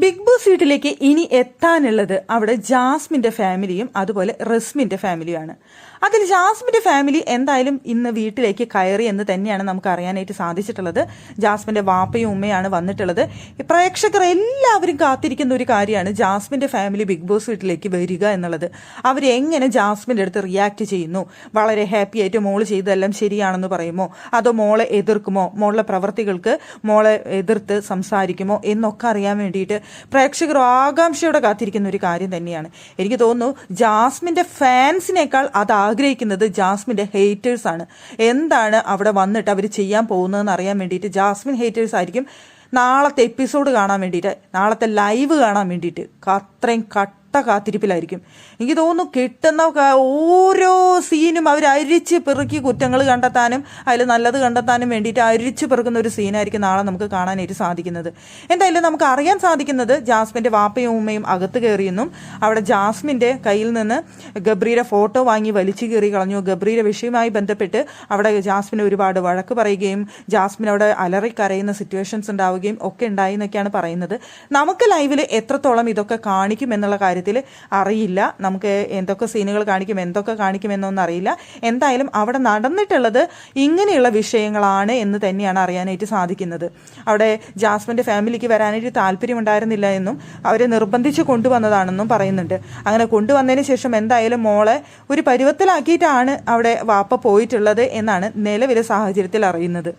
Big boss വീട്ടിലേക്ക് ഇനി എത്താനുള്ളത് അവിടെ ജാസ്മിന്റെ ഫാമിലിയും അതുപോലെ റസ്മിന്റെ ഫാമിലിയുമാണ്. അതിൽ ജാസ്മിന്റെ ഫാമിലി എന്തായാലും ഇന്ന് വീട്ടിലേക്ക് കയറി എന്ന് തന്നെയാണ് നമുക്ക് അറിയാനായിട്ട് സാധിച്ചിട്ടുള്ളത്. ജാസ്മിന്റെ വാപ്പയും ഉമ്മയാണ് വന്നിട്ടുള്ളത്. പ്രേക്ഷകർ എല്ലാവരും കാത്തിരിക്കുന്ന ഒരു കാര്യമാണ് ജാസ്മിന്റെ ഫാമിലി ബിഗ് ബോസ് വീട്ടിലേക്ക് വരിക എന്നുള്ളത്. അവരെങ്ങനെ ജാസ്മിന്റെ അടുത്ത് റിയാക്ട് ചെയ്യുന്നു, വളരെ ഹാപ്പി ആയിട്ട് മോള് ചെയ്തതെല്ലാം ശരിയാണെന്ന് പറയുമോ, അതോ മോളെ എതിർക്കുമോ, മോളുടെ പ്രവർത്തികൾക്ക് മോളെ എതിർത്ത് സംസാരിക്കുമോ എന്നൊക്കെ അറിയാൻ വേണ്ടിയിട്ട് പ്രേക്ഷകർ ആകാംക്ഷയോടെ കാത്തിരിക്കുന്ന ഒരു കാര്യം തന്നെയാണ്. എനിക്ക് തോന്നുന്നു ജാസ്മിന്റെ ഫാൻസിനേക്കാൾ അത് ആഗ്രഹിക്കുന്നത് ജാസ്മിന്റെ ഹേറ്റേഴ്സ് ആണ്. എന്താണ് അവിടെ വന്നിട്ട് അവർ ചെയ്യാൻ പോകുന്നതെന്ന് അറിയാൻ വേണ്ടിയിട്ട് ജാസ്മിൻ ഹേറ്റേഴ്സ് ആയിരിക്കും നാളത്തെ എപ്പിസോഡ് കാണാൻ വേണ്ടിയിട്ട്, നാളത്തെ ലൈവ് കാണാൻ വേണ്ടിയിട്ട് അത്രയും കാത്തിരിപ്പിലായിരിക്കും. എനിക്ക് തോന്നുന്നു കിട്ടുന്ന ഓരോ സീനും അവർ അരിച്ച് പെറുക്കി കുറ്റങ്ങൾ കണ്ടെത്താനും അതിൽ നല്ലത് കണ്ടെത്താനും വേണ്ടിയിട്ട് അരിച്ച് പെറുക്കുന്ന ഒരു സീനായിരിക്കും നാളെ നമുക്ക് കാണാനായിട്ട് സാധിക്കുന്നത്. എന്തായാലും നമുക്ക് അറിയാൻ സാധിക്കുന്നത് ജാസ്മിന്റെ വാപ്പയും ഉമ്മയും അകത്ത് കയറിയെന്നും അവിടെ ജാസ്മിന്റെ കയ്യിൽ നിന്ന് ഗബ്രിയുടെ ഫോട്ടോ വാങ്ങി വലിച്ചു കയറി കളഞ്ഞു. ഗബ്രിയുടെ വിഷയവുമായി ബന്ധപ്പെട്ട് അവിടെ ജാസ്മിന് ഒരുപാട് വഴക്ക് പറയുകയും ജാസ്മിൻ അവിടെ അലറിക്കരയുന്ന സിറ്റുവേഷൻസ് ഉണ്ടാവുകയും ഒക്കെ ഉണ്ടായി എന്നൊക്കെയാണ് പറയുന്നത്. നമുക്ക് ലൈവിൽ എത്രത്തോളം ഇതൊക്കെ കാണിക്കും എന്നുള്ള കാര്യത്തിൽ അറിയില്ല. നമുക്ക് എന്തൊക്കെ സീനുകൾ കാണിക്കും, എന്തൊക്കെ കാണിക്കുമെന്നൊന്നും അറിയില്ല. എന്തായാലും അവിടെ നടന്നിട്ടുള്ളത് ഇങ്ങനെയുള്ള വിഷയങ്ങളാണ് എന്ന് തന്നെയാണ് അറിയാനായിട്ട് സാധിക്കുന്നത്. അവിടെ ജാസ്മിന്റെ ഫാമിലിക്ക് വരാനായിട്ട് താല്പര്യമുണ്ടായിരുന്നില്ല എന്നും അവരെ നിർബന്ധിച്ച് കൊണ്ടുവന്നതാണെന്നും പറയുന്നുണ്ട്. അങ്ങനെ കൊണ്ടുവന്നതിന് ശേഷം എന്തായാലും മോളെ ഒരു പരുവത്തിലാക്കിയിട്ടാണ് അവിടെ വാപ്പ പോയിട്ടുള്ളത് എന്നാണ് നിലവിലെ സാഹചര്യത്തിൽ അറിയുന്നത്.